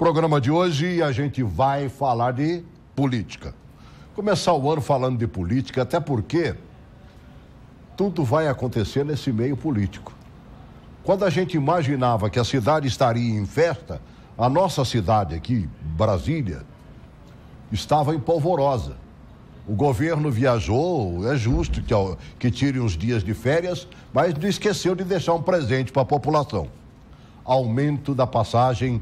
Programa de hoje a gente vai falar de política. Começar o ano falando de política, até porque tudo vai acontecer nesse meio político. Quando a gente imaginava que a cidade estaria em festa, a nossa cidade aqui, Brasília, estava em polvorosa. O governo viajou, é justo que tire uns dias de férias, mas não esqueceu de deixar um presente para a população. Aumento da passagem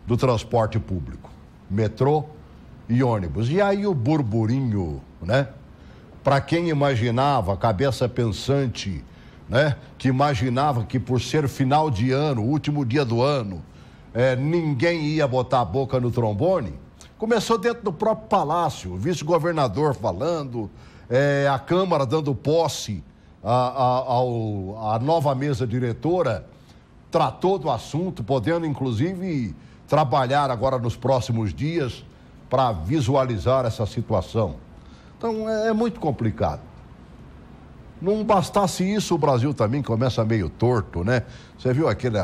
do transporte público, metrô e ônibus. E aí o burburinho, né? Para quem imaginava, cabeça pensante, né? Que imaginava que por ser final de ano, último dia do ano, ninguém ia botar a boca no trombone, começou dentro do próprio palácio, o vice-governador falando, a Câmara dando posse à nova mesa diretora, tratou do assunto, podendo inclusive trabalhar agora nos próximos dias para visualizar essa situação. Então é muito complicado. Não bastasse isso, o Brasil também começa meio torto, né? Você viu aquele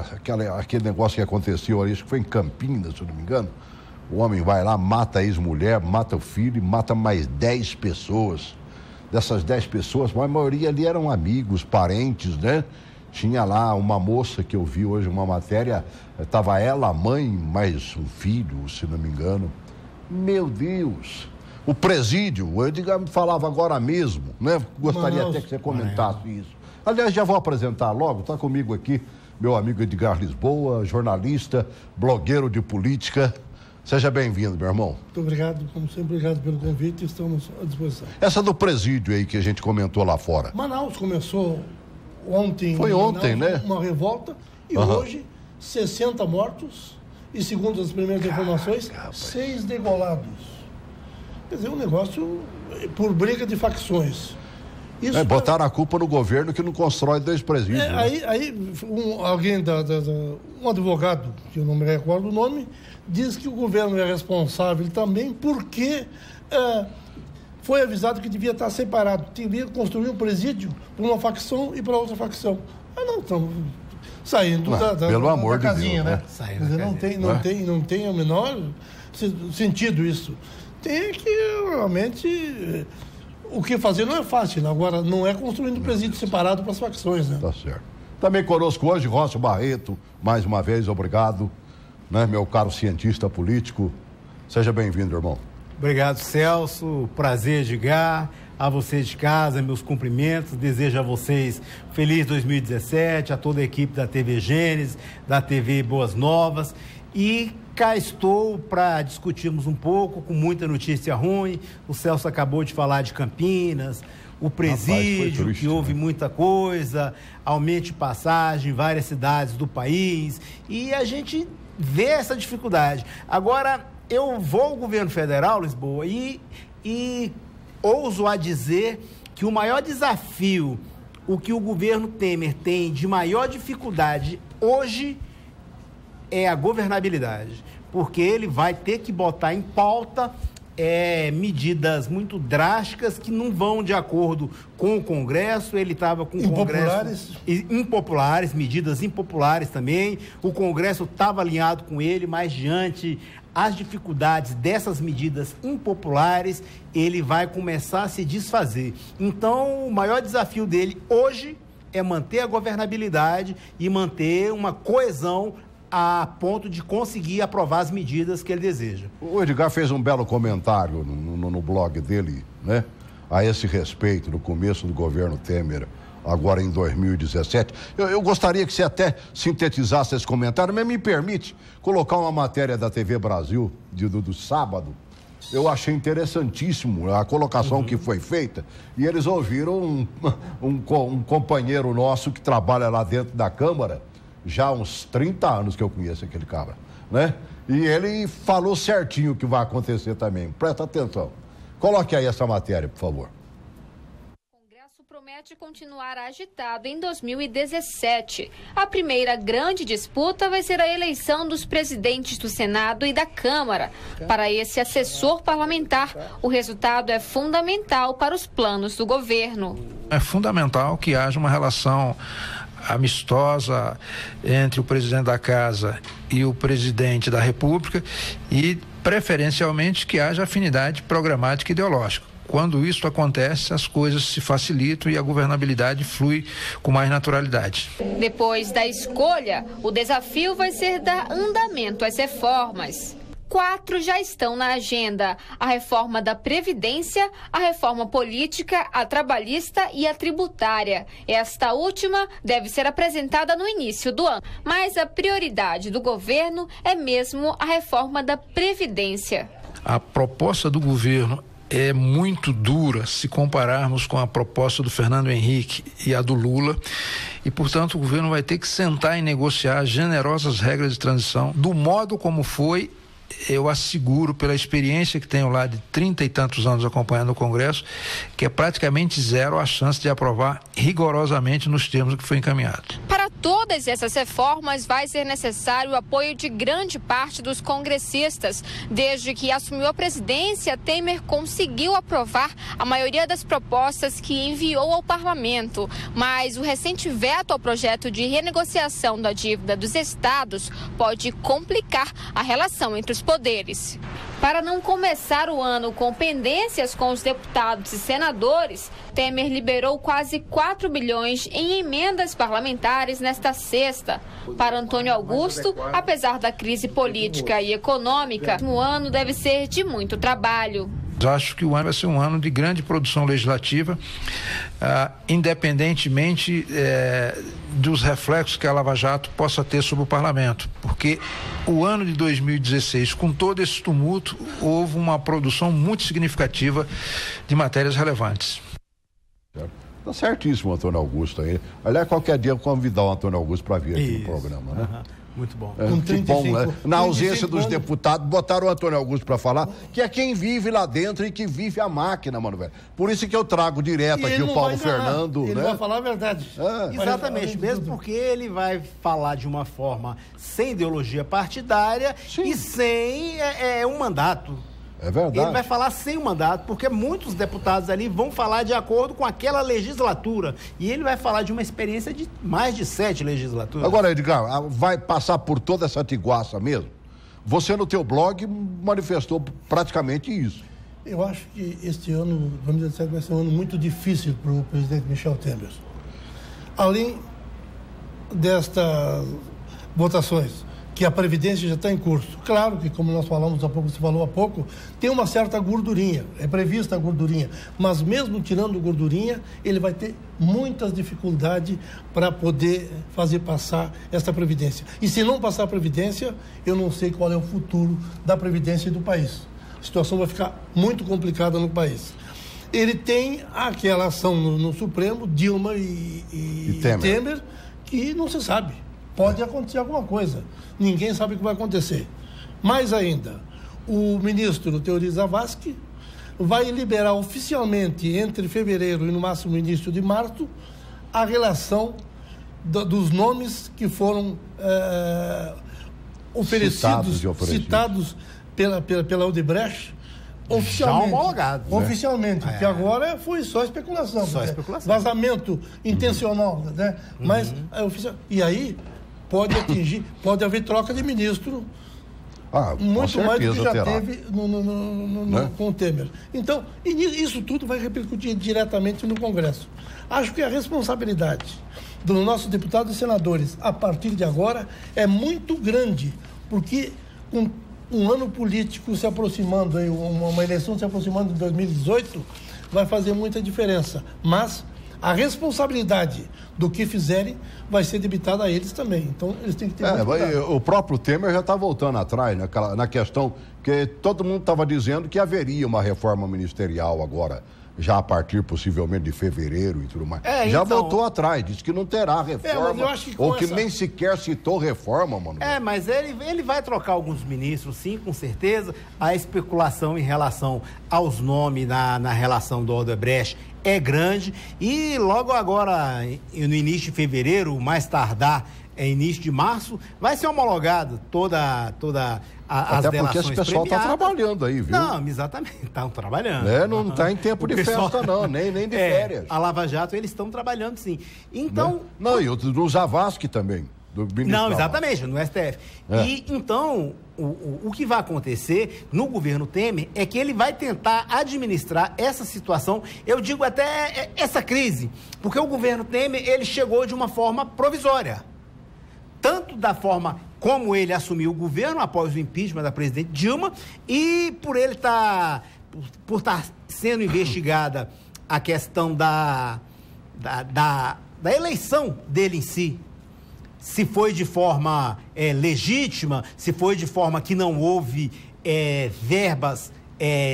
negócio que aconteceu ali, acho que foi em Campinas, se eu não me engano. O homem vai lá, mata a ex-mulher, mata o filho e mata mais 10 pessoas. Dessas 10 pessoas, a maioria ali eram amigos, parentes, né? Tinha lá uma moça que eu vi hoje uma matéria, estava ela, a mãe, mais um filho, se não me engano. Meu Deus! O presídio, o Edgar me falava agora mesmo, né? Gostaria até que você comentasse isso. Aliás, já vou apresentar logo, está comigo aqui meu amigo Edgar Lisboa, jornalista, blogueiro de política. Seja bem-vindo, meu irmão. Muito obrigado, como sempre, obrigado pelo convite, estamos à disposição. Essa do presídio aí que a gente comentou lá fora. Manaus começou ontem. Foi ontem, Manaus, né? Uma revolta e hoje 60 mortos e, segundo as primeiras informações, 6 degolados. Quer dizer, um negócio por briga de facções. Isso botaram a culpa no governo que não constrói 2 presídios. Né? Um advogado, que eu não me recordo o nome, diz que o governo é responsável também porque foi avisado que devia estar separado. Devia construir um presídio para uma facção e para outra facção. Mas não estamos saindo pelo amor da casinha, de Deus, né? Não tem o menor sentido isso. Tem que realmente... O que fazer não é fácil. Agora, não é construindo presídio separado para as facções, né? Tá certo. Também conosco hoje, Rócio Barreto, mais uma vez, obrigado, né, meu caro cientista político. Seja bem-vindo, irmão. Obrigado, Celso. Prazer, Edgar. A vocês de casa, meus cumprimentos. Desejo a vocês feliz 2017, a toda a equipe da TV Gênesis, da TV Boas Novas. E cá estou para discutirmos um pouco, com muita notícia ruim. O Celso acabou de falar de Campinas, o presídio, triste, que houve muita coisa, aumento de passagem em várias cidades do país, e a gente vê essa dificuldade. Agora, eu vou ao governo federal, Lisboa, e ouso a dizer que o maior desafio, o que o governo Temer tem de maior dificuldade hoje, é a governabilidade, porque ele vai ter que botar em pauta medidas muito drásticas que não vão de acordo com o Congresso. Ele estava com o Congresso... Impopulares, medidas impopulares também. O Congresso estava alinhado com ele, mas diante as dificuldades dessas medidas impopulares, ele vai começar a se desfazer. Então, o maior desafio dele hoje é manter a governabilidade e manter uma coesão a ponto de conseguir aprovar as medidas que ele deseja. O Edgar fez um belo comentário no blog dele, né? A esse respeito, no começo do governo Temer, agora em 2017. Eu gostaria que você até sintetizasse esse comentário, mas me permite colocar uma matéria da TV Brasil do sábado. Eu achei interessantíssimo a colocação que foi feita, e eles ouviram um companheiro nosso que trabalha lá dentro da Câmara, já há uns 30 anos que eu conheço aquele cara, né? E ele falou certinho o que vai acontecer também. Presta atenção. Coloque aí essa matéria, por favor. O Congresso promete continuar agitado em 2017. A primeira grande disputa vai ser a eleição dos presidentes do Senado e da Câmara. Para esse assessor parlamentar, o resultado é fundamental para os planos do governo. É fundamental que haja uma relação amistosa entre o presidente da Casa e o presidente da República e, preferencialmente, que haja afinidade programática e ideológica. Quando isso acontece, as coisas se facilitam e a governabilidade flui com mais naturalidade. Depois da escolha, o desafio vai ser dar andamento às reformas. 4 já estão na agenda: a reforma da Previdência, a reforma política, a trabalhista e a tributária. Esta última deve ser apresentada no início do ano, mas a prioridade do governo é mesmo a reforma da Previdência. A proposta do governo é muito dura se compararmos com a proposta do Fernando Henrique e a do Lula e, portanto, o governo vai ter que sentar e negociar generosas regras de transição do modo como foi. Eu asseguro, pela experiência que tenho lá de 30 e tantos anos acompanhando o Congresso, que é praticamente zero a chance de aprovar rigorosamente nos termos que foi encaminhado. Para todas essas reformas vai ser necessário o apoio de grande parte dos congressistas. Desde que assumiu a presidência, Temer conseguiu aprovar a maioria das propostas que enviou ao parlamento. Mas o recente veto ao projeto de renegociação da dívida dos estados pode complicar a relação entre os poderes. Para não começar o ano com pendências com os deputados e senadores, Temer liberou quase 4 bilhões em emendas parlamentares nesta sexta. Para Antônio Augusto, apesar da crise política e econômica, o ano deve ser de muito trabalho. Acho que o ano vai ser um ano de grande produção legislativa, independentemente dos reflexos que a Lava Jato possa ter sobre o parlamento, porque o ano de 2016, com todo esse tumulto, houve uma produção muito significativa de matérias relevantes. Tá certíssimo, Antônio Augusto aí. Aliás, qualquer dia eu vou convidar o Antônio Augusto para vir aqui no programa, né? Muito bom. Que bom, né? Na ausência dos deputados, botaram o Antônio Augusto para falar, que é quem vive lá dentro e que vive a máquina, mano, velho. Por isso que eu trago direto aqui o Paulo Fernando, ele né? vai falar a verdade. Exatamente, mesmo porque ele vai falar de uma forma sem ideologia partidária. Sim. E sem um mandato. É verdade. Ele vai falar sem o mandato, porque muitos deputados ali vão falar de acordo com aquela legislatura. E ele vai falar de uma experiência de mais de 7 legislaturas. Agora, Edgar, vai passar por toda essa tiguaça mesmo? Você no teu blog manifestou praticamente isso. Eu acho que este ano, 2017, vai ser um ano muito difícil para o presidente Michel Temer. Além destas votações, que a Previdência já está em curso. Claro que, como nós falamos há pouco, você falou há pouco, tem uma certa gordurinha, é prevista a gordurinha, mas mesmo tirando gordurinha, ele vai ter muitas dificuldades para poder fazer passar essa Previdência. E se não passar a Previdência, eu não sei qual é o futuro da Previdência e do país. A situação vai ficar muito complicada no país. Ele tem aquela ação no Supremo, Dilma e Temer, que não se sabe. Pode acontecer alguma coisa. Ninguém sabe o que vai acontecer. Mais ainda, o ministro Teori Zavascki vai liberar oficialmente, entre fevereiro e no máximo início de março, a relação dos nomes que foram citados pela Odebrecht, oficialmente. Já homologado. Oficialmente, porque agora foi só especulação. Só especulação. Vazamento intencional, né? Mas é oficial. E aí pode haver troca de ministro, muito mais do que já teve com o Temer. Então, isso tudo vai repercutir diretamente no Congresso. Acho que a responsabilidade dos nossos deputados e senadores, a partir de agora, é muito grande, porque com um ano político se aproximando, uma eleição se aproximando em 2018, vai fazer muita diferença. Mas a responsabilidade do que fizerem vai ser debitada a eles também. Então, eles têm que ter muito cuidado. O próprio Temer já está voltando atrás, né, na questão que todo mundo estava dizendo que haveria uma reforma ministerial agora, já a partir possivelmente de fevereiro e tudo mais. Já voltou atrás, disse que não terá reforma, que nem sequer citou reforma, mano. Mas ele vai trocar alguns ministros, sim, com certeza. A especulação em relação aos nomes na relação do Odebrecht é grande, e logo agora, no início de fevereiro, mais tardar, início de março, vai ser homologado todas as Até delações porque esse pessoal está premiadas. trabalhando aí, viu? Não, exatamente, estão trabalhando. Não está em tempo de pessoal... festa, não, nem de férias. A Lava Jato, eles estão trabalhando, sim. Então... Não, e outros do Zavascki também. Não, exatamente, no STF. E então, o que vai acontecer no governo Temer é que ele vai tentar administrar essa situação, eu digo até essa crise, porque o governo Temer, ele chegou de uma forma provisória. Tanto da forma como ele assumiu o governo após o impeachment da presidente Dilma e por ele por estar sendo investigada a questão da eleição dele em si. Se foi de forma legítima, se foi de forma que não houve verbas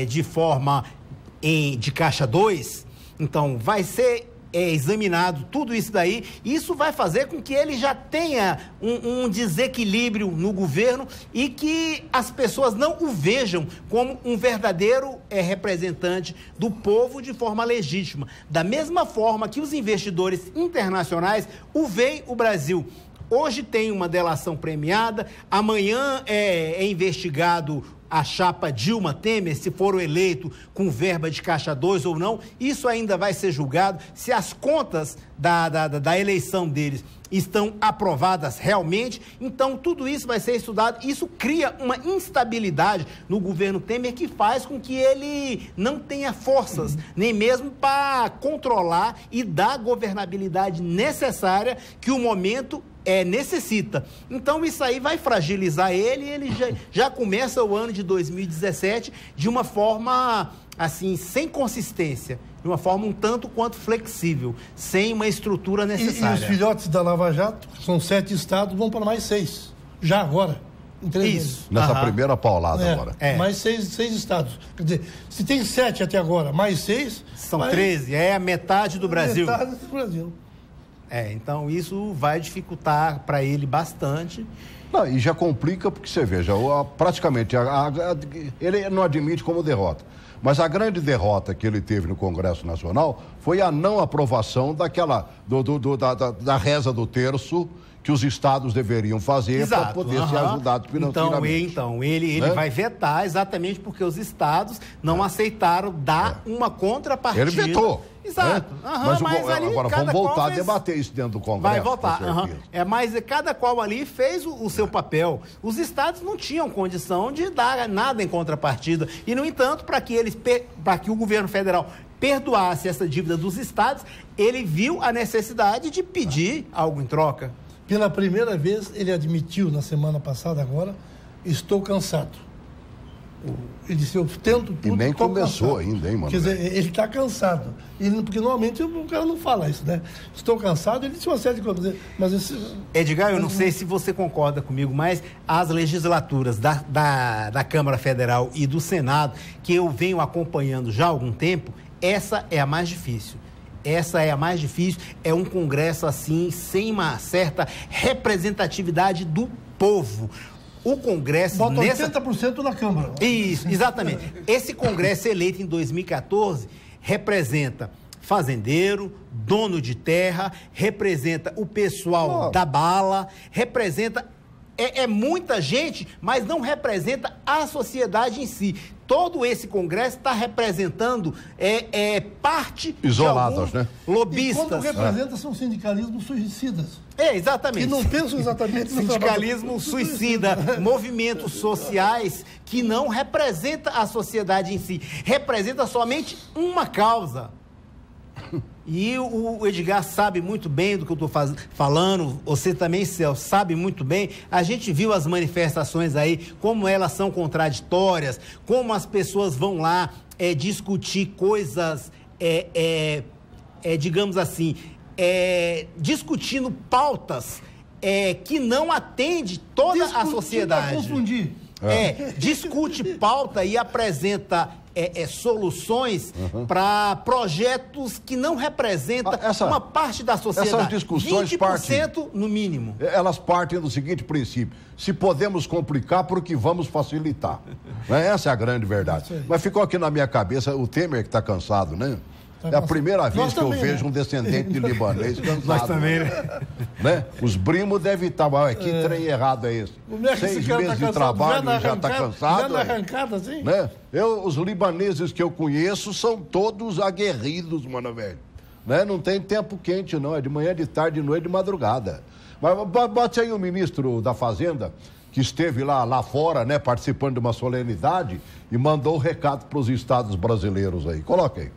de forma de caixa 2, então vai ser examinado tudo isso daí. Isso vai fazer com que ele já tenha um desequilíbrio no governo e que as pessoas não o vejam como um verdadeiro representante do povo de forma legítima. Da mesma forma que os investidores internacionais o veem o Brasil. Hoje tem uma delação premiada, amanhã é investigado a chapa Dilma Temer, se for eleito com verba de caixa 2 ou não, isso ainda vai ser julgado. Se as contas da eleição deles estão aprovadas realmente, então tudo isso vai ser estudado. Isso cria uma instabilidade no governo Temer que faz com que ele não tenha forças, nem mesmo para controlar e dar a governabilidade necessária que o momento necessita. Então isso aí vai fragilizar ele e ele já começa o ano de 2017 de uma forma assim, sem consistência, de uma forma um tanto quanto flexível, sem uma estrutura necessária. E os filhotes da Lava Jato, que são 7 estados, vão para mais 6, já agora. Isso. Nessa primeira paulada agora. Mais 6 estados. Quer dizer, se tem 7 até agora, mais 6... São 13, a metade do Brasil. Metade do Brasil. Então isso vai dificultar para ele bastante. Não, e já complica porque você veja, praticamente ele não admite como derrota. Mas a grande derrota que ele teve no Congresso Nacional foi a não aprovação da reza do terço que os estados deveriam fazer para poder ser ajudados financeiramente. Então ele vai vetar exatamente porque os estados não aceitaram dar uma contrapartida. Ele vetou. Exato. Mas ali, agora vamos voltar a debater isso dentro do Congresso. Vai voltar. Mas cada qual ali fez o seu papel. Os estados não tinham condição de dar nada em contrapartida. E, no entanto, para que o governo federal perdoasse essa dívida dos estados, ele viu a necessidade de pedir algo em troca. Pela primeira vez, ele admitiu na semana passada agora, estou cansado. Ele disse, eu tento tudo. E nem começou cansado. Ainda, hein, mano? Quer dizer, ele está cansado. Porque normalmente o cara não fala isso, né? Estou cansado, ele disse uma série de coisas. Mas Edgar, eu não sei se você concorda comigo, mas as legislaturas da Câmara Federal e do Senado, que eu venho acompanhando já há algum tempo, essa é a mais difícil. Essa é a mais difícil, é um Congresso assim, sem uma certa representatividade do povo. O Congresso... Bota 80% na Câmara. Isso, exatamente. Esse Congresso eleito em 2014 representa fazendeiro, dono de terra, representa o pessoal da bala, representa... É muita gente, mas não representa a sociedade em si. Todo esse Congresso está representando parte isoladas, de alguns lobistas. E quando representa são sindicalismos suicidas. Exatamente. E não pensam exatamente no sindicalismo suicida, movimentos sociais que não representa a sociedade em si, representa somente uma causa. E o Edgar sabe muito bem do que eu estou falando, você também, Celso, sabe muito bem. A gente viu as manifestações aí, como elas são contraditórias, como as pessoas vão lá discutir coisas, digamos assim, discutindo pautas que não atende toda a sociedade. Confundir. Discute pauta e apresenta soluções para projetos que não representam uma parte da sociedade. Essas discussões 20% no mínimo. Elas partem do seguinte princípio: se podemos complicar, porque vamos facilitar. Essa é a grande verdade. Mas ficou aqui na minha cabeça o Temer que está cansado, né? É a primeira vez que eu vejo um descendente de libanês cansado. Nós também, né? Os primos devem estar... Que trem errado é esse? 6 meses de trabalho e já está cansado. Já na arrancada, assim? Né? Os libaneses que eu conheço são todos aguerridos, mano, velho. Né? Não tem tempo quente, não. É de manhã, de tarde, de noite, de madrugada. Mas bote aí o ministro da Fazenda, que esteve lá fora, né, participando de uma solenidade e mandou o recado para os estados brasileiros aí. Coloca aí.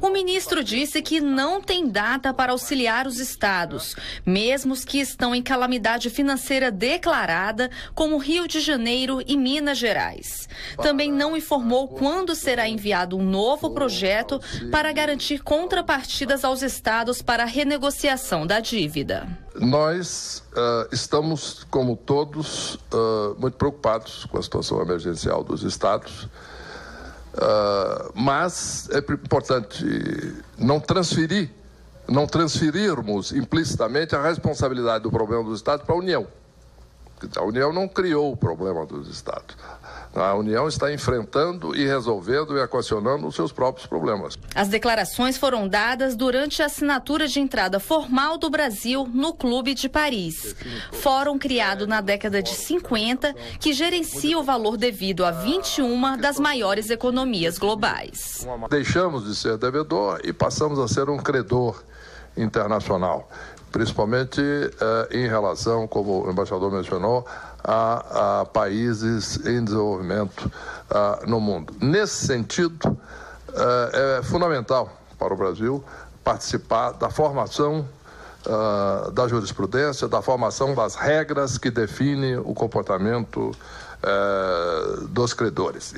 O ministro disse que não tem data para auxiliar os estados, mesmo os que estão em calamidade financeira declarada, como Rio de Janeiro e Minas Gerais. Também não informou quando será enviado um novo projeto para garantir contrapartidas aos estados para a renegociação da dívida. Nós estamos, como todos, muito preocupados com a situação emergencial dos estados. Mas é importante não transferirmos implicitamente a responsabilidade do problema dos estados para a União. A União não criou o problema dos estados. A União está enfrentando e resolvendo e equacionando os seus próprios problemas. As declarações foram dadas durante a assinatura de entrada formal do Brasil no Clube de Paris. Fórum criado na década de 50, que gerencia o valor devido a 21 das maiores economias globais. Deixamos de ser devedor e passamos a ser um credor internacional, principalmente em relação, como o embaixador mencionou, a países em desenvolvimento no mundo. Nesse sentido, é fundamental para o Brasil participar da formação da jurisprudência, da formação das regras que definem o comportamento dos credores.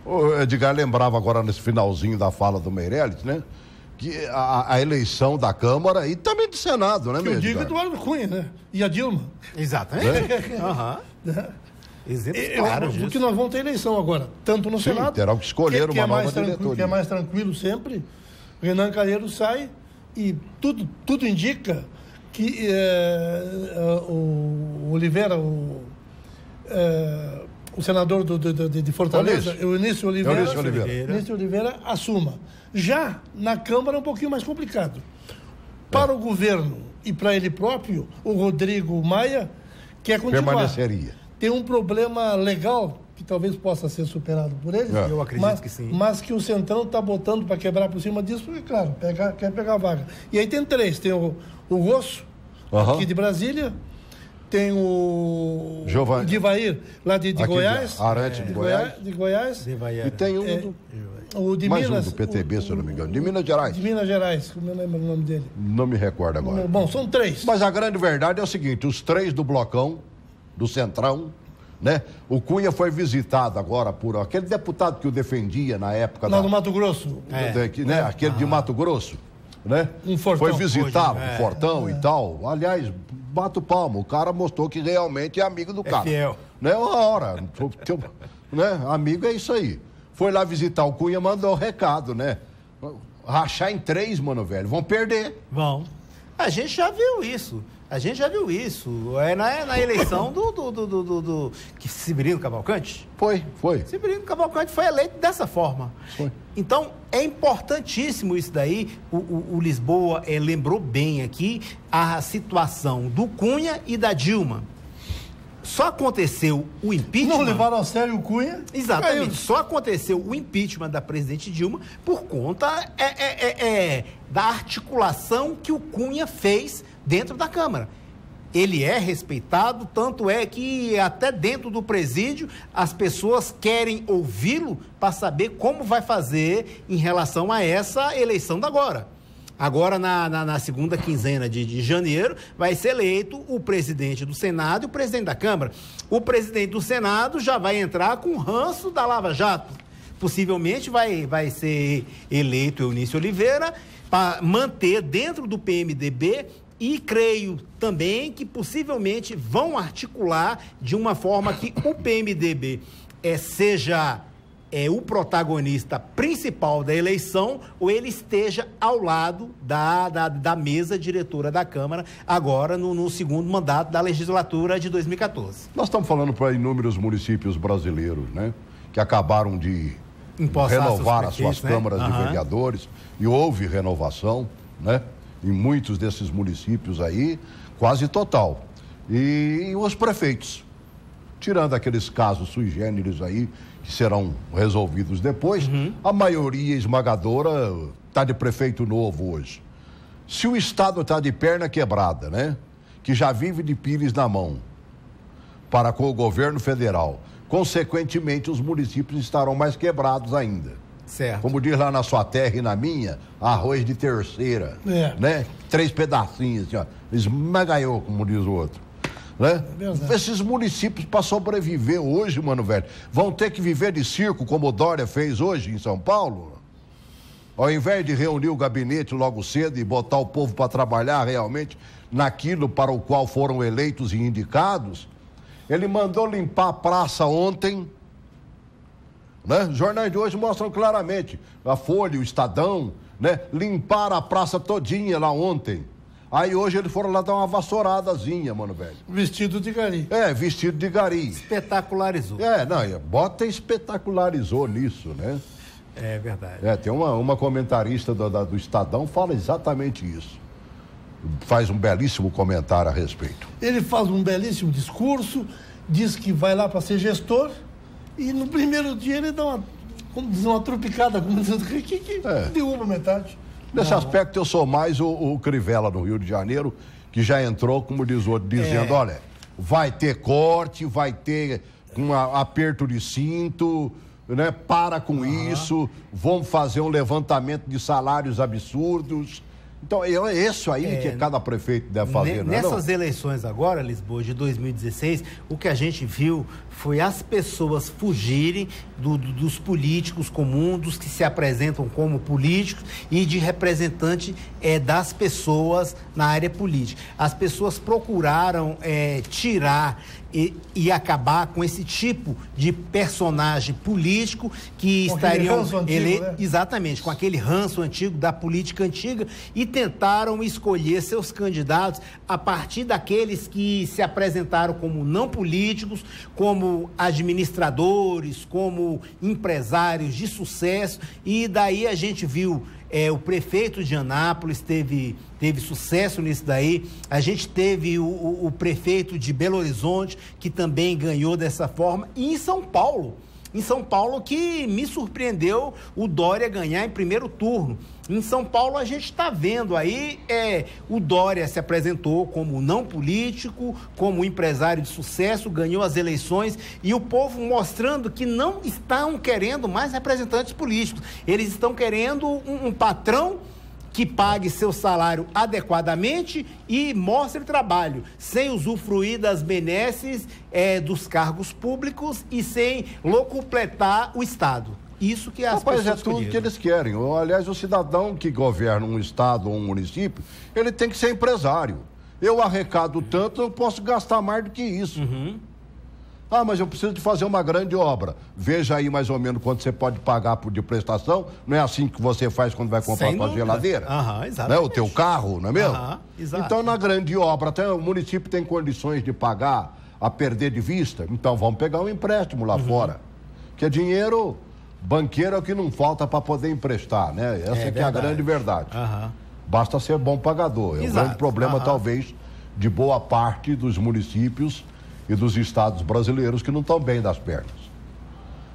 O Edgar lembrava agora nesse finalzinho da fala do Meirelles, né? Que a eleição da Câmara e também do Senado, né, meu? Eu digo Eduardo Cunha, né? E a Dilma. Exatamente. Exemplos claros. Porque nós vamos ter eleição agora, tanto no Senado. Terão que escolher uma nova diretoria. Que é mais tranquilo sempre. Renan Calheiros sai e tudo indica que o Oliveira, o senador de Fortaleza, o Eunício Oliveira assuma. Já na Câmara é um pouquinho mais complicado. Para o governo e para ele próprio, o Rodrigo Maia quer continuar. Permaneceria. Tem um problema legal que talvez possa ser superado por ele. Eu acredito que sim. Mas que o Centrão está botando para quebrar por cima disso, porque, claro, quer pegar a vaga. E aí tem 3. Tem o Rosso, aqui de Brasília. Tem o Divair, lá de Goiás. Arante de Goiás. De Goiás. E tem o de Minas. Mais um do PTB, se eu não me engano. De Minas Gerais. De Minas Gerais, como eu lembro o nome dele. Não me recordo agora. Bom, são 3. Mas a grande verdade é o seguinte, os 3 do Blocão, do Centrão, né? O Cunha foi visitado agora por aquele deputado que o defendia na época... Lá do Mato Grosso. Aquele de Mato Grosso, né? Um Fortão. Foi visitá-lo, um Fortão e tal. Aliás, bato palmo, o cara mostrou que realmente é amigo do cara. Fiel. Né? Uma hora. Né? Amigo é isso aí. Foi lá visitar o Cunha, mandou o recado, né? Rachar em 3, mano, velho. Vão perder. Vão. A gente já viu isso. Na eleição do Severino Cavalcante? Foi. Severino Cavalcante foi eleito dessa forma. Foi. Então, é importantíssimo isso daí. O Lisboa lembrou bem aqui a situação do Cunha e da Dilma. Só aconteceu o impeachment... Não levaram a sério o Cunha? Exatamente. Só aconteceu o impeachment da presidente Dilma por conta da articulação que o Cunha fez dentro da Câmara. Ele é respeitado, tanto é que até dentro do presídio as pessoas querem ouvi-lo para saber como vai fazer em relação a essa eleição da agora. Agora, na segunda quinzena de janeiro, vai ser eleito o presidente do Senado e o presidente da Câmara. O presidente do Senado já vai entrar com ranço da Lava Jato. Possivelmente vai ser eleito Eunício Oliveira para manter dentro do PMDB e creio também que possivelmente vão articular de uma forma que o PMDB seja... o protagonista principal da eleição ou ele esteja ao lado da mesa diretora da Câmara, agora no segundo mandato da legislatura de 2014. Nós estamos falando para inúmeros municípios brasileiros, né? Que acabaram de renovar as suas câmaras de vereadores, e houve renovação, né? Em muitos desses municípios aí, quase total. E os prefeitos, tirando aqueles casos sui generis aí, que serão resolvidos depois, a maioria esmagadora está de prefeito novo hoje. Se o Estado está de perna quebrada, né? Que já vive de pires na mão, para com o governo federal, consequentemente os municípios estarão mais quebrados ainda. Certo. Como diz lá na sua terra e na minha, arroz de terceira, né? 3 pedacinhos, assim, ó, esmagaiou, como diz o outro. Né? Esses municípios, para sobreviver hoje, mano, velho, vão ter que viver de circo, como o Dória fez hoje em São Paulo. Ao invés de reunir o gabinete logo cedo e botar o povo para trabalhar realmente naquilo para o qual foram eleitos e indicados, ele mandou limpar a praça ontem, né? Os jornais de hoje mostram claramente, a Folha, o Estadão, né? Limparam a praça todinha lá ontem. Aí hoje eles foram lá dar uma vassouradazinha, mano, velho. Vestido de gari. Vestido de gari. Espetacularizou. Bota espetacularizou nisso, né? É verdade. Tem uma comentarista do Estadão fala exatamente isso. Faz um belíssimo comentário a respeito. Ele faz um belíssimo discurso, diz que vai lá para ser gestor, e no primeiro dia ele dá uma trupicada, que derruba metade. Nesse aspecto eu sou mais o Crivella no Rio de Janeiro, que já entrou, como diz o outro, dizendo, olha, vai ter corte, vai ter um aperto de cinto, né? Para com isso, vamos fazer um levantamento de salários absurdos. Então, é isso aí que cada prefeito deve fazer, não é? Nessas eleições agora, Lisboa, de 2016, o que a gente viu foi as pessoas fugirem dos políticos comuns, dos que se apresentam como políticos e de representante das pessoas na área política. As pessoas procuraram tirar e acabar com esse tipo de personagem político que estariam exatamente com aquele ranço antigo da política antiga, e tentaram escolher seus candidatos a partir daqueles que se apresentaram como não políticos, como administradores, como empresários de sucesso. E daí a gente viu o prefeito de Anápolis teve sucesso nisso daí. A gente teve o prefeito de Belo Horizonte, que também ganhou dessa forma. E em São Paulo, que me surpreendeu o Dória ganhar em primeiro turno. Em São Paulo a gente está vendo aí, o Dória se apresentou como não político, como empresário de sucesso, ganhou as eleições, e o povo mostrando que não estão querendo mais representantes políticos. Eles estão querendo um patrão que pague seu salário adequadamente e mostre trabalho, sem usufruir das benesses dos cargos públicos e sem locupletar o Estado. Isso que as pessoas é tudo que eles querem. Aliás, o cidadão que governa um estado ou um município, ele tem que ser empresário. Eu arrecado tanto, eu posso gastar mais do que isso. Mas eu preciso de fazer uma grande obra. Veja aí mais ou menos quanto você pode pagar de prestação. Não é assim que você faz quando vai comprar a sua geladeira? Exatamente. Né? O teu carro, não é mesmo? Exato. Então, na grande obra, até o município tem condições de pagar a perder de vista. Então, vamos pegar um empréstimo lá fora. Porque dinheiro, banqueiro é o que não falta para poder emprestar, né? Essa que é a grande verdade. Basta ser bom pagador. É o grande problema, talvez, de boa parte dos municípios e dos estados brasileiros que não estão bem das pernas.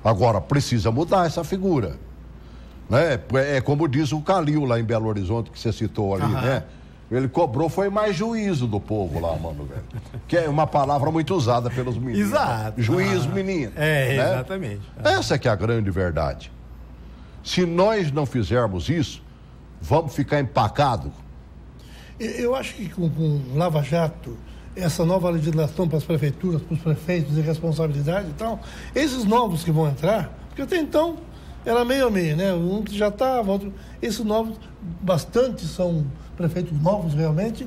Agora, precisa mudar essa figura, né? É como diz o Calil lá em Belo Horizonte, que você citou ali, né? Ele cobrou, foi mais juízo do povo lá, mano, velho. Que é uma palavra muito usada pelos meninos. Exato. Juízo, menino. Né? Exatamente. Essa que é a grande verdade. Se nós não fizermos isso, vamos ficar empacados. Eu acho que com Lava Jato, essa nova legislação para as prefeituras, para os prefeitos de responsabilidade e tal, esses novos que vão entrar, porque até então era meio a meio, né? Um que já estava, outro... Esses novos, bastante são prefeitos novos realmente,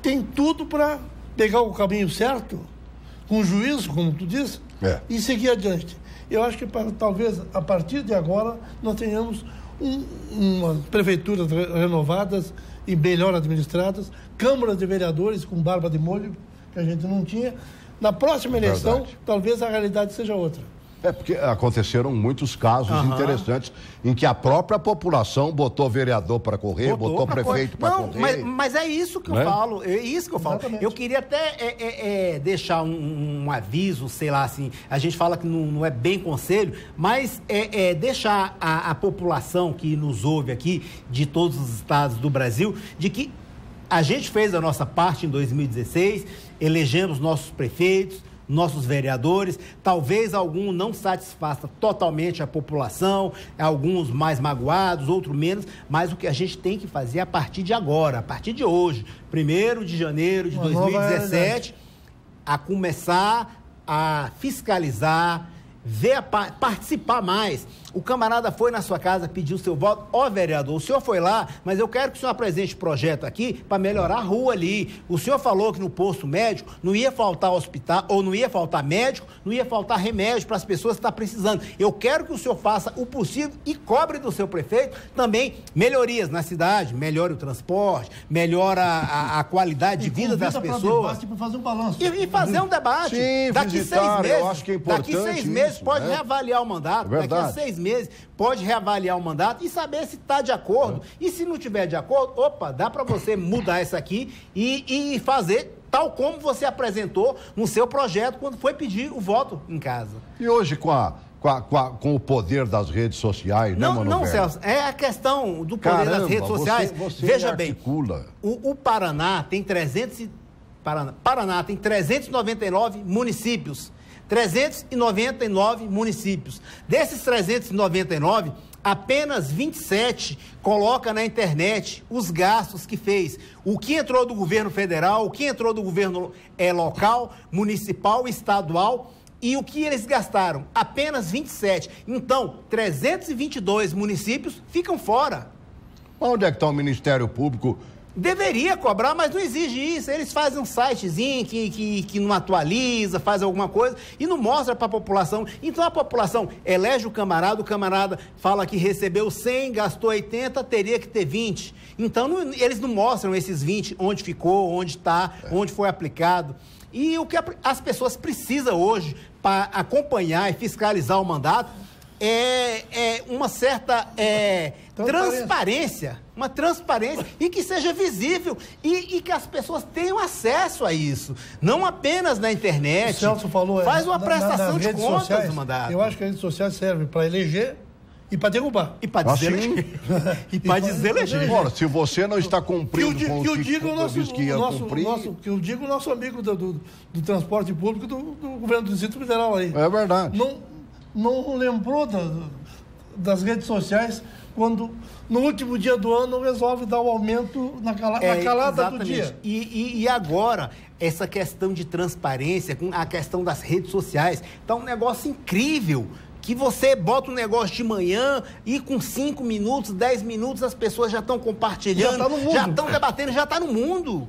tem tudo para pegar o caminho certo, com juízo, como tu disse, e seguir adiante. Eu acho que talvez a partir de agora nós tenhamos umas prefeituras renovadas e melhor administradas, câmaras de vereadores com barba de molho, que a gente não tinha. Na próxima eleição, talvez a realidade seja outra. É porque aconteceram muitos casos interessantes em que a própria população botou vereador para correr, botou prefeito para correr. Mas é isso que eu falo, Exatamente. Eu queria até deixar um aviso, sei lá, assim, a gente fala que não é bem conselho, mas deixar a população que nos ouve aqui, de todos os estados do Brasil, de que a gente fez a nossa parte em 2016, elegemos nossos prefeitos, nossos vereadores, talvez algum não satisfaça totalmente a população, alguns mais magoados, outros menos, mas o que a gente tem que fazer a partir de agora, a partir de hoje, 1º de janeiro de 2017, a começar a fiscalizar, participar mais. O camarada foi na sua casa, pediu seu voto. Vereador, o senhor foi lá, mas eu quero que o senhor apresente projeto aqui para melhorar a rua ali. O senhor falou que no posto médico não ia faltar hospital, ou não ia faltar médico, não ia faltar remédio para as pessoas que estão precisando. Eu quero que o senhor faça o possível e cobre do seu prefeito também melhorias na cidade, melhore o transporte, melhore a qualidade de vida das pessoas. Para fazer um balanço. E fazer um debate. Sim, daqui 6 meses. Eu acho que é importante. Daqui 6 meses isso, pode reavaliar o mandato. Daqui a 6 meses pode reavaliar o mandato e saber se está de acordo. E se não tiver de acordo, dá para você mudar isso aqui e fazer tal como você apresentou no seu projeto quando foi pedir o voto em casa. E hoje com o poder das redes sociais, não, Celso, é a questão do poder das redes sociais. Você veja articula. Bem, o Paraná tem 399 municípios. 399 municípios. Desses 399, apenas 27 coloca na internet os gastos que fez. O que entrou do governo federal, o que entrou do governo local, municipal, estadual e o que eles gastaram. Apenas 27. Então, 322 municípios ficam fora. Onde é que está o Ministério Público? Deveria cobrar, mas não exige isso. Eles fazem um sitezinho que não atualiza, faz alguma coisa e não mostra para a população. Então a população elege o camarada fala que recebeu 100, gastou 80, teria que ter 20. Então eles não mostram esses 20, onde ficou, onde está, onde foi aplicado. E o que as pessoas precisam hoje para acompanhar e fiscalizar o mandato é uma certa transparência, uma transparência e que seja visível e que as pessoas tenham acesso a isso, não apenas na internet. O Celso falou, faz uma prestação de contas sociais, do mandato. Eu acho que as redes sociais servem para eleger e para derrubar. E para deseleger. Ora, se você não está cumprindo com o que diz que ia cumprir... Que eu digo o nosso amigo do transporte público do governo do Distrito Federal aí. É verdade. Não lembrou das redes sociais quando, no último dia do ano, resolve dar o aumento na calada do dia. E agora, essa questão de transparência, com a questão das redes sociais, está um negócio incrível. Que você bota um negócio de manhã e com 5 minutos, 10 minutos, as pessoas já estão compartilhando, já estão debatendo, já está no mundo.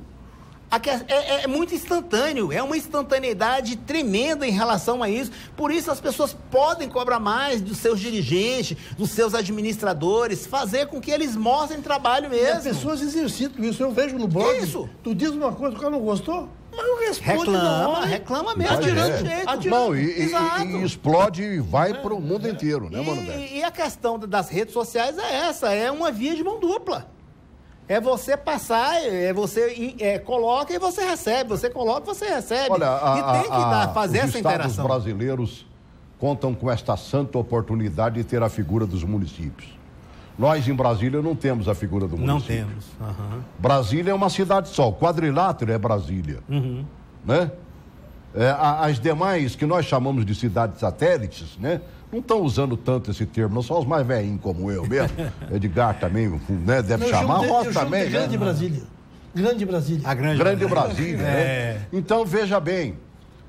É muito instantâneo, é uma instantaneidade tremenda em relação a isso. Por isso as pessoas podem cobrar mais dos seus dirigentes, dos seus administradores, fazer com que eles mostrem trabalho mesmo. E as pessoas exercitam isso, eu vejo no blog. Isso. Tu diz uma coisa, o cara não gostou, mas não responde reclama mesmo, atirando jeito. Não, e explode e vai para o mundo inteiro, né, Mano Beto? E a questão das redes sociais é essa, é uma via de mão dupla. É você passar, você coloca e você recebe, você coloca e você recebe. Olha, e tem que fazer essa interação. Os estados brasileiros contam com esta santa oportunidade de ter a figura dos municípios. Nós, em Brasília, não temos a figura do município. Não temos. Uhum. Brasília é uma cidade só, o quadrilátero é Brasília. Uhum. Né? As demais, que nós chamamos de cidades satélites, né? Não estão usando tanto esse termo, não são os mais velhinhos como eu mesmo. Edgar também, né? Deve chamar, Rosa também, né? Grande Brasília. Grande Brasília. A Grande Brasília, né? Então, veja bem,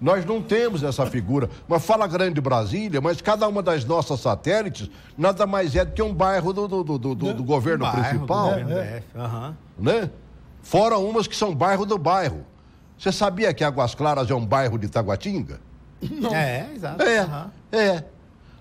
nós não temos essa figura. Mas fala Grande Brasília, mas cada uma das nossas satélites nada mais é do que um bairro do governo principal. Né? Fora umas que são bairro do bairro. Você sabia que Águas Claras é um bairro de Taguatinga? Não. Exato.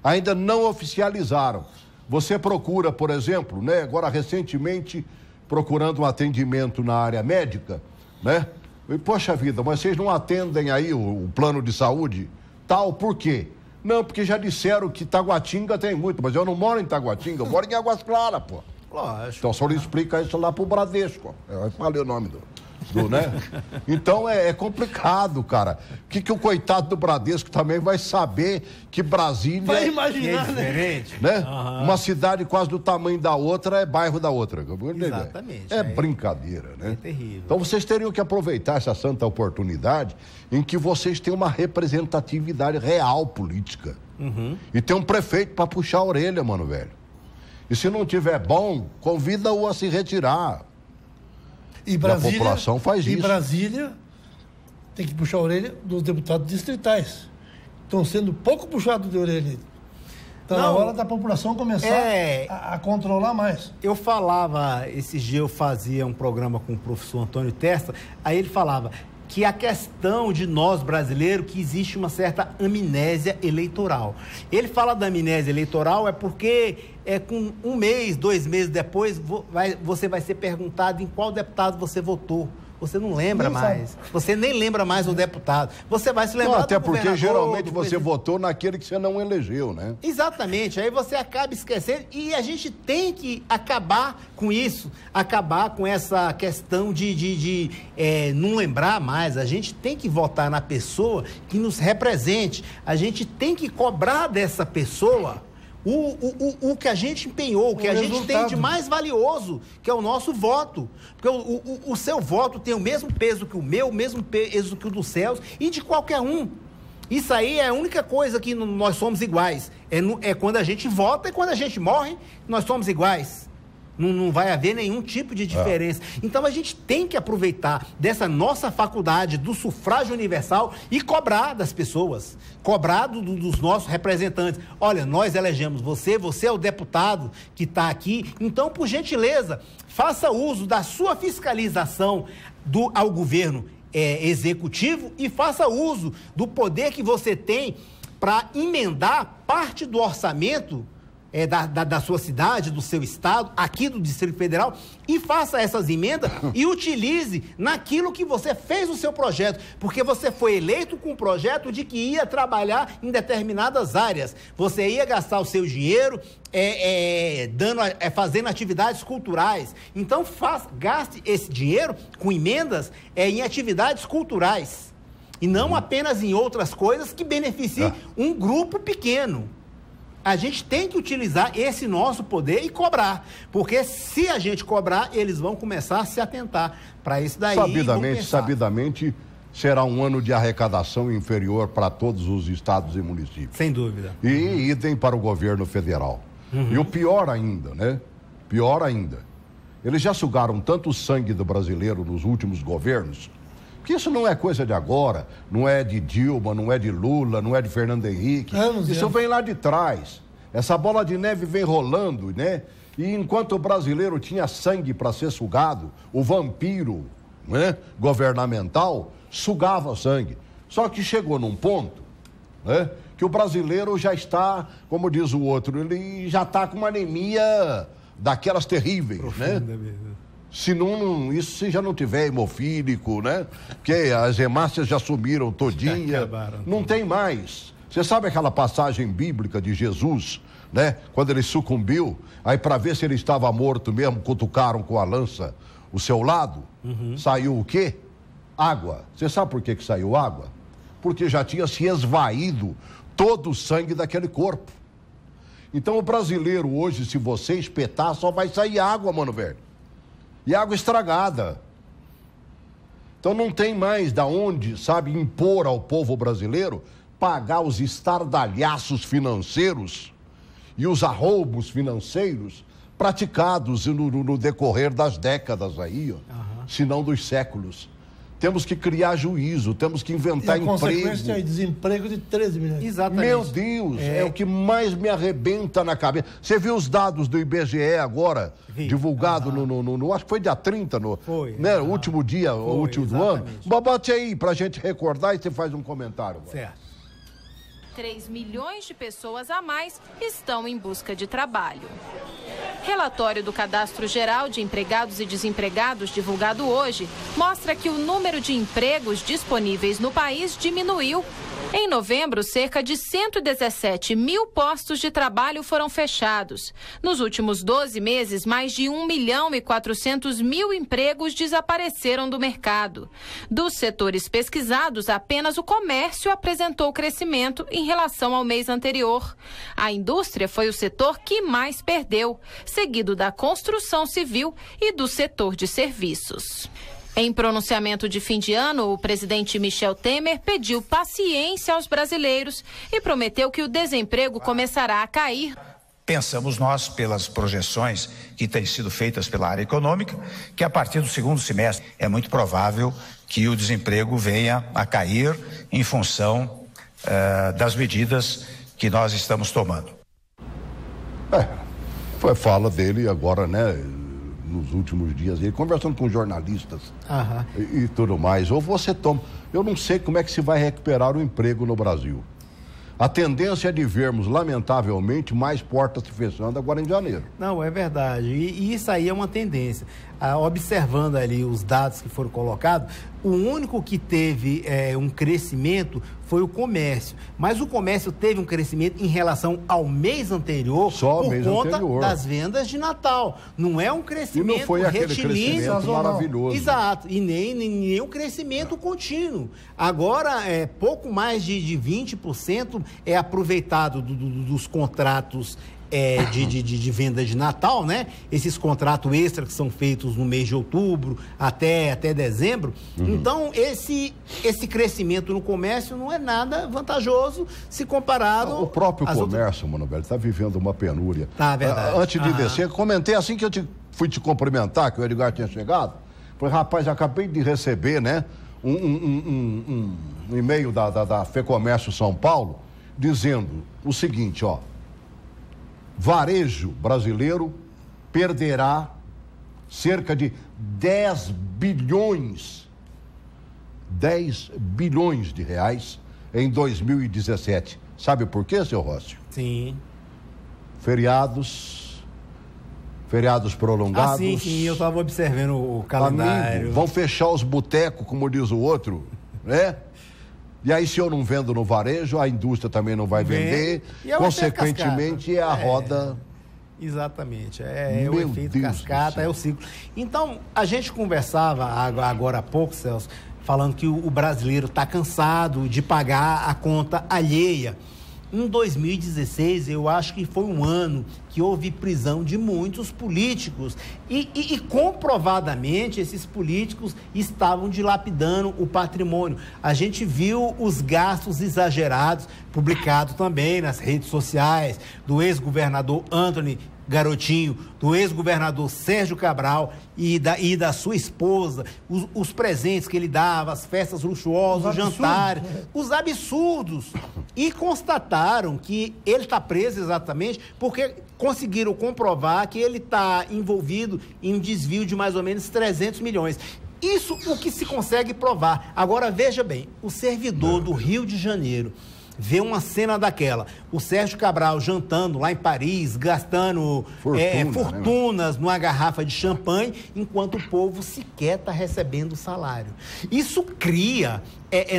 Ainda não oficializaram. Você procura, por exemplo, né, agora recentemente, procurando um atendimento na área médica, né? E, poxa vida, mas vocês não atendem aí o plano de saúde? Tal, por quê? Não, porque já disseram que Taguatinga tem muito, mas eu não moro em Taguatinga, eu moro em Águas Claras, pô. Lógico. Então, só explica isso lá pro Bradesco. Eu falei o nome né? Então, é complicado, cara. O que o coitado do Bradesco também vai saber que Brasília... Vai imaginar, é diferente. Né? Uma cidade quase do tamanho da outra é bairro da outra. Exatamente. É brincadeira, né? É terrível. Então, vocês teriam que aproveitar essa santa oportunidade em que vocês têm uma representatividade real política. E tem um prefeito para puxar a orelha, mano, velho. E se não tiver bom, convida-o a se retirar. E Brasília, a população faz isso. E Brasília tem que puxar a orelha dos deputados distritais. Estão sendo pouco puxados de orelha. Então é hora da população começar a controlar mais. Eu falava, esses dias eu fazia um programa com o professor Antônio Testa, aí ele falava que a questão de nós brasileiros, que existe uma certa amnésia eleitoral. Ele fala da amnésia eleitoral porque com 1 mês, 2 meses depois, você vai ser perguntado em qual deputado você votou. Você não lembra mais. Você nem lembra mais do deputado. Você vai se lembrar do até porque geralmente você presidente. Votou naquele que você não elegeu, né? Exatamente. Aí você acaba esquecendo e a gente tem que acabar com isso, acabar com essa questão de não lembrar mais. A gente tem que votar na pessoa que nos represente. A gente tem que cobrar dessa pessoa o que a gente empenhou, o que a gente tem de mais valioso, que é o nosso voto. Porque o seu voto tem o mesmo peso que o meu, o mesmo peso que o dos céus e de qualquer um. Isso aí é a única coisa que nós somos iguais. É quando a gente vota e quando a gente morre, nós somos iguais. Não vai haver nenhum tipo de diferença. Então a gente tem que aproveitar dessa nossa faculdade do sufrágio universal e cobrar das pessoas, cobrar dos nossos representantes. Olha, nós elegemos você é o deputado que está aqui, então, por gentileza, faça uso da sua fiscalização ao governo executivo e faça uso do poder que você tem para emendar parte do orçamento da sua cidade, do seu estado, aqui do Distrito Federal, e faça essas emendas e utilize naquilo que você fez o seu projeto, porque você foi eleito com um projeto de que ia trabalhar em determinadas áreas, você ia gastar o seu dinheiro fazendo atividades culturais, então gaste esse dinheiro com emendas em atividades culturais, e não apenas em outras coisas que beneficiem um grupo pequeno. A gente tem que utilizar esse nosso poder e cobrar, porque se a gente cobrar, eles vão começar a se atentar para isso daí. Sabidamente, será um ano de arrecadação inferior para todos os estados e municípios. Sem dúvida. E idem para o governo federal. E o pior ainda, né? Pior ainda, eles já sugaram tanto sangue do brasileiro nos últimos governos, que isso não é coisa de agora, não é de Dilma, não é de Lula, não é de Fernando Henrique. Isso vem lá de trás. Essa bola de neve vem rolando, né? E enquanto o brasileiro tinha sangue para ser sugado, o vampiro, né, governamental sugava sangue. Só que chegou num ponto, né, que o brasileiro já está, como diz o outro, ele já está com uma anemia daquelas terríveis, profunda, né? Mesmo. Se já não tiver hemofílico, né? Porque as hemácias já sumiram todinha. Não tem mais. Você sabe aquela passagem bíblica de Jesus, né? Quando ele sucumbiu, aí para ver se ele estava morto mesmo, cutucaram com a lança o seu lado. Saiu o quê? Água. Você sabe por que saiu água? Porque já tinha se esvaído todo o sangue daquele corpo. Então o brasileiro hoje, se você espetar, só vai sair água, mano, velho. E água estragada. Então não tem mais da onde, sabe, impor ao povo brasileiro pagar os estardalhaços financeiros e os arroubos financeiros praticados no decorrer das décadas aí, se não dos séculos. Temos que criar juízo, temos que inventar emprego. A consequência é desemprego de 13 milhões. Exatamente. Meu Deus, é o que mais me arrebenta na cabeça. Você viu os dados do IBGE agora, divulgado no acho que foi dia 30, né, o último dia, o último do ano? Bote aí pra gente recordar e você faz um comentário. Agora. Certo. 3 milhões de pessoas a mais estão em busca de trabalho. Relatório do Cadastro Geral de Empregados e Desempregados, divulgado hoje, mostra que o número de empregos disponíveis no país diminuiu. Em novembro, cerca de 117 mil postos de trabalho foram fechados. Nos últimos 12 meses, mais de 1.400.000 empregos desapareceram do mercado. Dos setores pesquisados, apenas o comércio apresentou crescimento em relação ao mês anterior. A indústria foi o setor que mais perdeu, seguido da construção civil e do setor de serviços. Em pronunciamento de fim de ano, o presidente Michel Temer pediu paciência aos brasileiros e prometeu que o desemprego começará a cair. Pensamos nós, pelas projeções que têm sido feitas pela área econômica, que a partir do segundo semestre é muito provável que o desemprego venha a cair em função das medidas que nós estamos tomando. Foi fala dele agora, né? Nos últimos dias, ele conversando com jornalistas e tudo mais. Ou você toma... Eu não sei como é que se vai recuperar o emprego no Brasil. A tendência é de vermos, lamentavelmente, mais portas se fechando agora em janeiro. Não, é verdade. E isso aí é uma tendência. Observando ali os dados que foram colocados, o único que teve um crescimento foi o comércio. Mas o comércio teve um crescimento em relação ao mês anterior por conta das vendas de Natal. Não é um crescimento e não foi aquele crescimento maravilhoso. Exato. E nem um crescimento contínuo. Agora, pouco mais de 20% é aproveitado dos contratos de venda de Natal, né? Esses contratos extras que são feitos no mês de outubro até dezembro. Então, esse crescimento no comércio não é nada vantajoso se comparado... O próprio comércio, Mano Velho, está vivendo uma penúria. Tá, verdade. Antes de descer, comentei assim que eu fui te cumprimentar, que o Edgar tinha chegado. Falei, rapaz, acabei de receber, né? Um e-mail da FEComércio São Paulo, dizendo o seguinte, ó. Varejo brasileiro perderá cerca de 10 bilhões de reais em 2017. Sabe por quê, seu Rócio? Sim. Feriados prolongados. Sim, eu estava observando o calendário. Amigo, vão fechar os botecos, como diz o outro, né? E aí, se eu não vendo no varejo, a indústria também não vai vender. Consequentemente, é a roda... Exatamente. É o efeito cascata, é o ciclo. Então, a gente conversava agora há pouco, Celso, falando que o brasileiro está cansado de pagar a conta alheia. Em 2016, eu acho que foi um ano que houve prisão de muitos políticos e comprovadamente esses políticos estavam dilapidando o patrimônio. A gente viu os gastos exagerados, publicados também nas redes sociais, do ex-governador Antony Garotinho, do ex-governador Sérgio Cabral e da sua esposa, os presentes que ele dava, as festas luxuosas, os jantares, os absurdos. E constataram que ele está preso exatamente porque conseguiram comprovar que ele está envolvido em um desvio de mais ou menos 300 milhões. Isso o que se consegue provar. Agora, veja bem, o servidor do Rio de Janeiro vê uma cena daquela, o Sérgio Cabral jantando lá em Paris, gastando fortunas numa garrafa de champanhe, enquanto o povo sequer está recebendo salário. Isso cria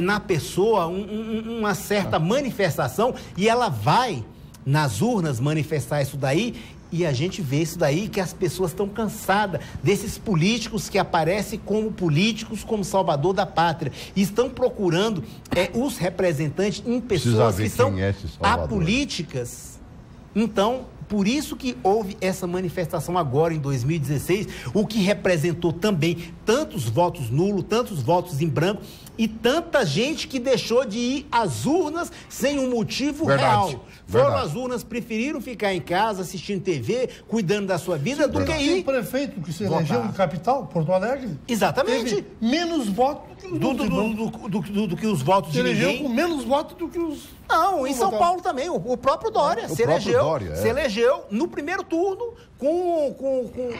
na pessoa uma certa manifestação e ela vai nas urnas manifestar isso daí. E a gente vê isso daí, que as pessoas estão cansadas desses políticos que aparecem como políticos, como salvador da pátria. E estão procurando os representantes em pessoas que são apolíticas. Então, por isso que houve essa manifestação agora em 2016, o que representou também tantos votos nulos, tantos votos em branco e tanta gente que deixou de ir às urnas sem um motivo real. Foram às urnas, preferiram ficar em casa, assistindo TV, cuidando da sua vida, do que ir. O prefeito que se elegeu no capital, Porto Alegre, exatamente, teve menos votos do que os votos de ninguém. Se elegeu com menos votos do que os... Não, em São Paulo também, o próprio Dória se elegeu no primeiro turno com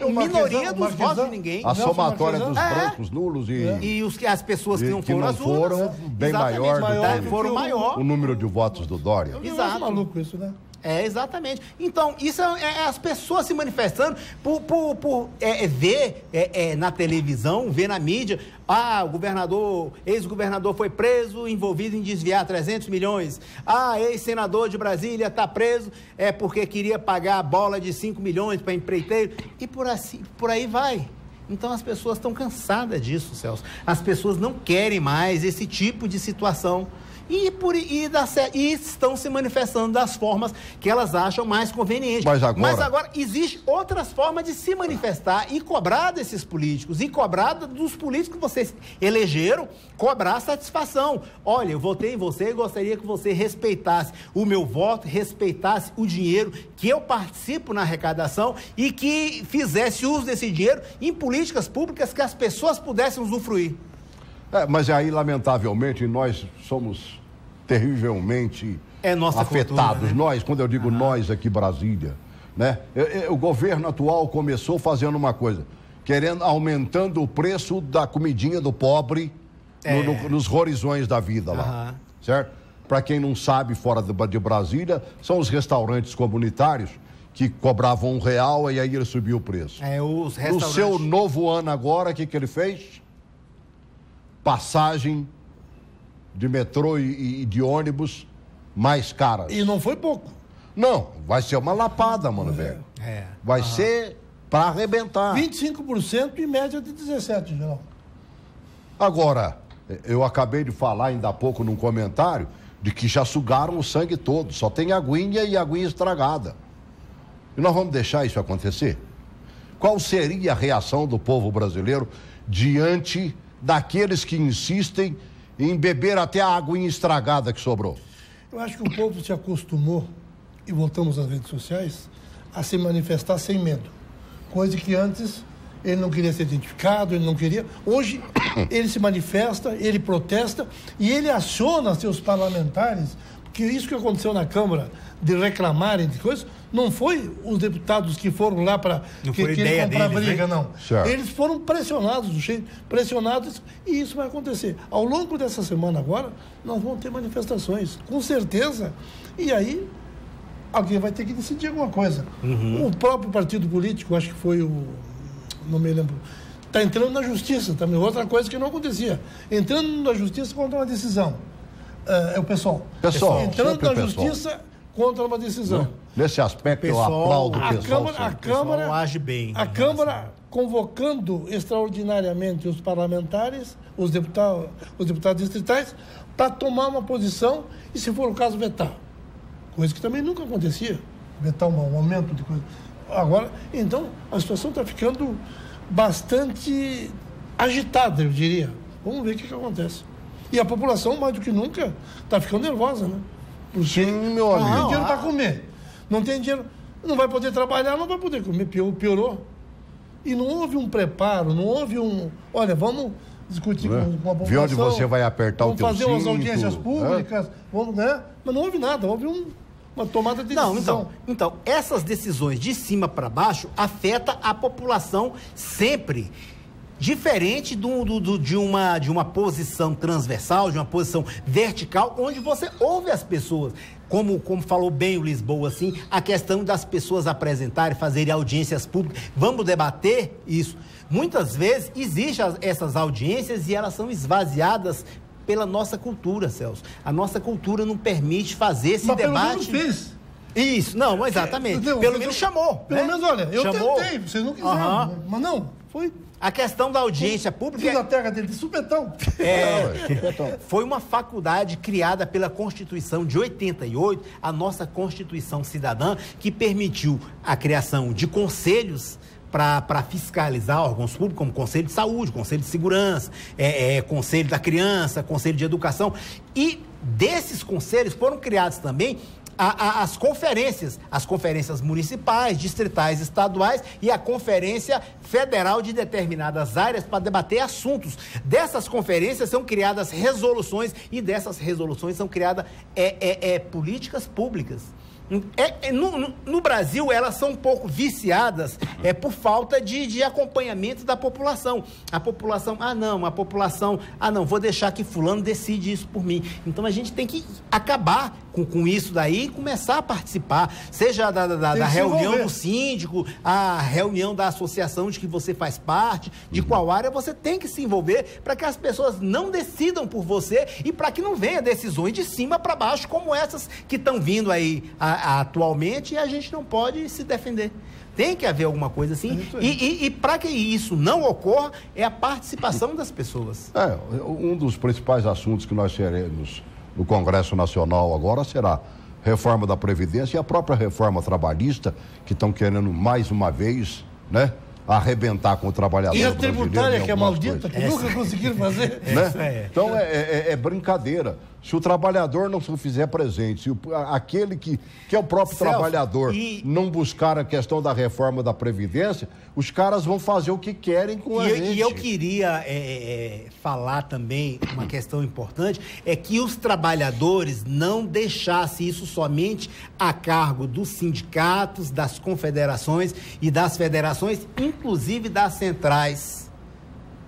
minoria dos votos de ninguém. A somatória dos brancos, nulos e as pessoas que não foram às urnas foram bem maior do que foram maior o número de votos do Dória. Exato. Maluco isso, né? Exatamente. Então, isso é as pessoas se manifestando por ver na televisão, ver na mídia, ex-governador foi preso, envolvido em desviar 300 milhões. Ex-senador de Brasília está preso porque queria pagar a bola de 5 milhões para empreiteiro. E por aí vai. Então, as pessoas estão cansadas disso, Celso. As pessoas não querem mais esse tipo de situação. E estão se manifestando das formas que elas acham mais convenientes. Mas agora existem outras formas de se manifestar e cobrar desses políticos, e cobrar dos políticos que vocês elegeram, cobrar satisfação. Olha, eu votei em você e gostaria que você respeitasse o meu voto, respeitasse o dinheiro que eu participo na arrecadação e que fizesse uso desse dinheiro em políticas públicas que as pessoas pudessem usufruir. Mas aí, lamentavelmente, nós somos terrivelmente afetados. Cultura, né? Nós, quando eu digo nós aqui, Brasília, né? O governo atual começou fazendo uma coisa, aumentando o preço da comidinha do pobre nos horizões da vida lá, certo? Para quem não sabe, fora de Brasília, são os restaurantes comunitários que cobravam R$1 e aí ele subiu o preço. Os restaurantes... No seu novo ano agora, o que ele fez? Passagem de metrô e de ônibus mais caras. E não foi pouco. Não, vai ser uma lapada, mano, velho. Vai ser para arrebentar. 25% em média de 17%, geral. Agora, eu acabei de falar ainda há pouco num comentário de que já sugaram o sangue todo. Só tem aguinha e aguinha estragada. E nós vamos deixar isso acontecer? Qual seria a reação do povo brasileiro diante daqueles que insistem em beber até a aguinha estragada que sobrou? Eu acho que o povo se acostumou, e voltamos às redes sociais, a se manifestar sem medo. Coisa que antes ele não queria ser identificado, ele não queria. Hoje ele se manifesta, ele protesta e ele aciona seus parlamentares, porque isso que aconteceu na Câmara, de reclamarem de coisas, não foi os deputados que foram lá para querer comprar briga, né? Não. Certo. Eles foram pressionados, e isso vai acontecer. Ao longo dessa semana agora, nós vamos ter manifestações, com certeza. E aí, alguém vai ter que decidir alguma coisa. O próprio partido político, acho que foi não me lembro, está entrando na justiça também, outra coisa que não acontecia. Entrando na justiça contra uma decisão. O pessoal. Entrando na justiça contra uma decisão. Nesse aspecto, eu aplaudo o pessoal. A Câmara age bem. A Câmara convocando extraordinariamente os parlamentares, os deputados distritais, para tomar uma posição e, se for o caso, vetar. Coisa que também nunca acontecia. Vetar um aumento de coisa. Agora, então, a situação está ficando bastante agitada, eu diria. Vamos ver o que acontece. E a população, mais do que nunca, está ficando nervosa, né? Porque sim, meu amigo. Não tem dinheiro para comer. Não tem dinheiro, não vai poder trabalhar, não vai poder comer. Piorou. E não houve um preparo, não houve olha, vamos discutir com a população. Vê onde você vai apertar o teu cinto. Vamos fazer umas audiências públicas, vamos, né? Mas não houve nada, houve uma tomada de decisão. Então, essas decisões de cima para baixo afetam a população sempre. Diferente de uma posição transversal, de uma posição vertical, onde você ouve as pessoas. Como falou bem o Lisboa, assim, a questão das pessoas apresentarem, fazerem audiências públicas. Vamos debater isso. Muitas vezes existem essas audiências e elas são esvaziadas pela nossa cultura, Celso. A nossa cultura não permite fazer esse debate. Pelo menos fez. Isso, não, exatamente. Pelo menos chamou. Pelo menos, olha, eu tentei, vocês não quiseram. Mas não, foi... A questão da audiência pública... Fiz a terra dele de supetão. Foi uma faculdade criada pela Constituição de 88, a nossa Constituição Cidadã, que permitiu a criação de conselhos para fiscalizar órgãos públicos, como Conselho de Saúde, Conselho de Segurança, Conselho da Criança, Conselho de Educação. E desses conselhos foram criados também as conferências municipais, distritais, estaduais e a conferência federal de determinadas áreas para debater assuntos. Dessas conferências são criadas resoluções e dessas resoluções são criadas políticas públicas. No Brasil, elas são um pouco viciadas por falta de acompanhamento da população. A população, vou deixar que fulano decide isso por mim. Então, a gente tem que acabar com isso daí e começar a participar, seja da reunião do síndico, a reunião da associação de que você faz parte, de qual área você tem que se envolver para que as pessoas não decidam por você e para que não venha decisões de cima para baixo como essas que estão vindo aí atualmente, e a gente não pode se defender. Tem que haver alguma coisa assim. E para que isso não ocorra, é a participação das pessoas. Um dos principais assuntos que nós teremos no Congresso Nacional agora será reforma da Previdência e a própria reforma trabalhista, que estão querendo mais uma vez, né, arrebentar com o trabalhador brasileiro. E a tributária, que é maldita, que nunca conseguiram fazer. Né? Então é brincadeira. Se o trabalhador não se fizer presente, se aquele que é o próprio trabalhador não buscar a questão da reforma da Previdência, os caras vão fazer o que querem com a gente. E eu queria falar também, uma questão importante, é que os trabalhadores não deixassem isso somente a cargo dos sindicatos, das confederações e das federações, inclusive das centrais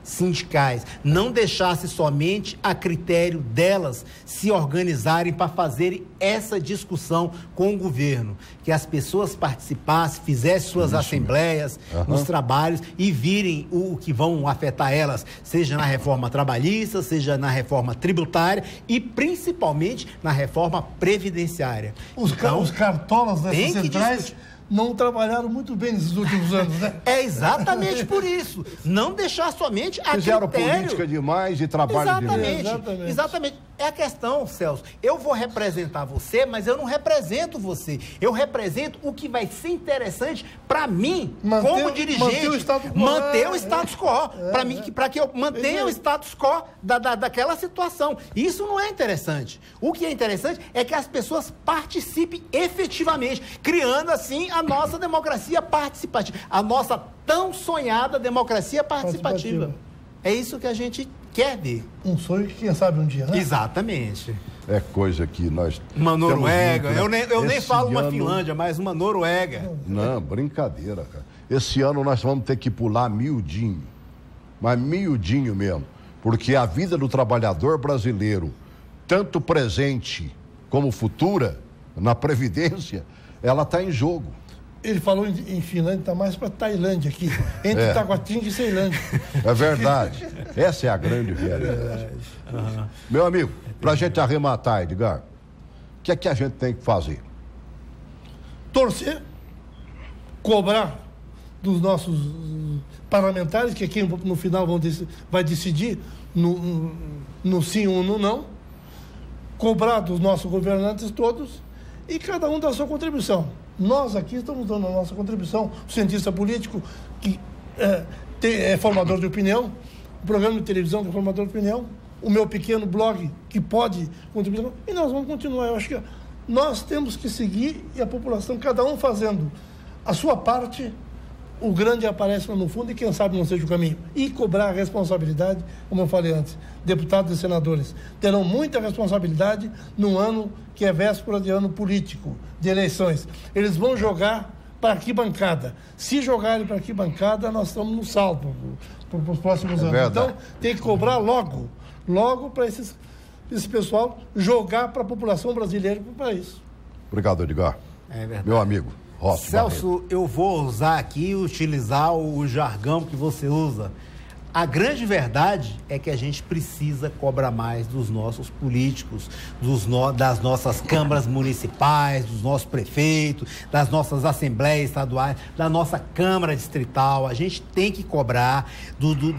sindicais, não deixasse somente a critério delas se organizarem para fazerem essa discussão com o governo, que as pessoas participassem, fizessem suas assembleias nos trabalhos e virem o que vão afetar elas, seja na reforma trabalhista, seja na reforma tributária e principalmente na reforma previdenciária. Os cartolas dessas centrais não trabalharam muito bem nesses últimos anos, né? É exatamente por isso. Não deixar somente a fizeram critério. Política demais e trabalho demais. Exatamente. É a questão, Celso. Eu vou representar você, mas eu não represento você. Eu represento o que vai ser interessante para mim, como dirigente. Manter o status quo. Para que eu mantenha o status quo daquela situação. Isso não é interessante. O que é interessante é que as pessoas participem efetivamente, criando assim a nossa democracia participativa, a nossa tão sonhada democracia participativa. É isso que a gente quer ver. Um sonho que quem sabe um dia, né? Exatamente. É coisa que nós... Uma Noruega, eu nem falo uma Finlândia, mas uma Noruega. Não, brincadeira, cara. Esse ano nós vamos ter que pular miudinho, mas miudinho mesmo, porque a vida do trabalhador brasileiro, tanto presente como futura, na Previdência, ela está em jogo. Ele falou em Finlândia, está mais para Tailândia aqui, entre Taguatinga e Ceilândia. É verdade. Essa é a grande realidade. Meu amigo, para a gente arrematar, Edgar, o que é que a gente tem que fazer? Torcer, cobrar dos nossos parlamentares, que aqui no final vai decidir no sim ou no não, cobrar dos nossos governantes todos e cada um dar a sua contribuição. Nós aqui estamos dando a nossa contribuição, o cientista político que é formador de opinião, o programa de televisão que é formador de opinião, o meu pequeno blog que pode contribuir, e nós vamos continuar. Eu acho que nós temos que seguir e a população, cada um fazendo a sua parte, o grande aparece lá no fundo e quem sabe não seja o caminho. E cobrar a responsabilidade, como eu falei antes, deputados e senadores terão muita responsabilidade num ano que é véspera de ano político, de eleições. Eles vão jogar para arquibancada. Se jogarem para arquibancada, nós estamos no saldo para os próximos anos. Verdade. Então, tem que cobrar logo para esse pessoal jogar para a população brasileira e para o país. Obrigado, Edgar. É verdade. Meu amigo. Celso, eu vou usar aqui, utilizar o jargão que você usa. A grande verdade é que a gente precisa cobrar mais dos nossos políticos, das nossas câmaras municipais, dos nossos prefeitos, das nossas assembleias estaduais, da nossa Câmara Distrital. A gente tem que cobrar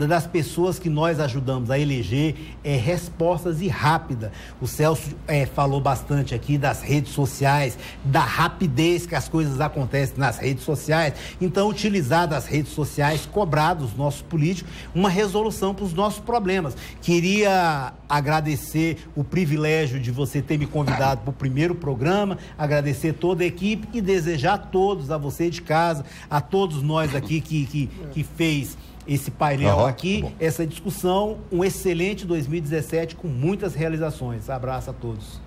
das pessoas que nós ajudamos a eleger respostas e rápidas. O Celso falou bastante aqui das redes sociais, da rapidez que as coisas acontecem nas redes sociais. Então, utilizar das redes sociais, cobrar dos nossos políticos uma resolução para os nossos problemas. Queria agradecer o privilégio de você ter me convidado para o primeiro programa, agradecer toda a equipe e desejar a todos, a você de casa, a todos nós aqui que fez esse painel aqui, essa discussão, um excelente 2017 com muitas realizações. Abraço a todos.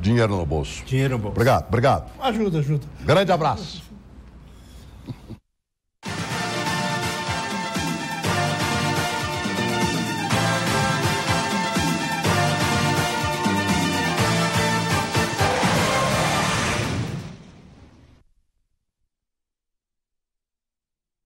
Dinheiro no bolso. Dinheiro no bolso. Obrigado. Ajuda. Grande abraço.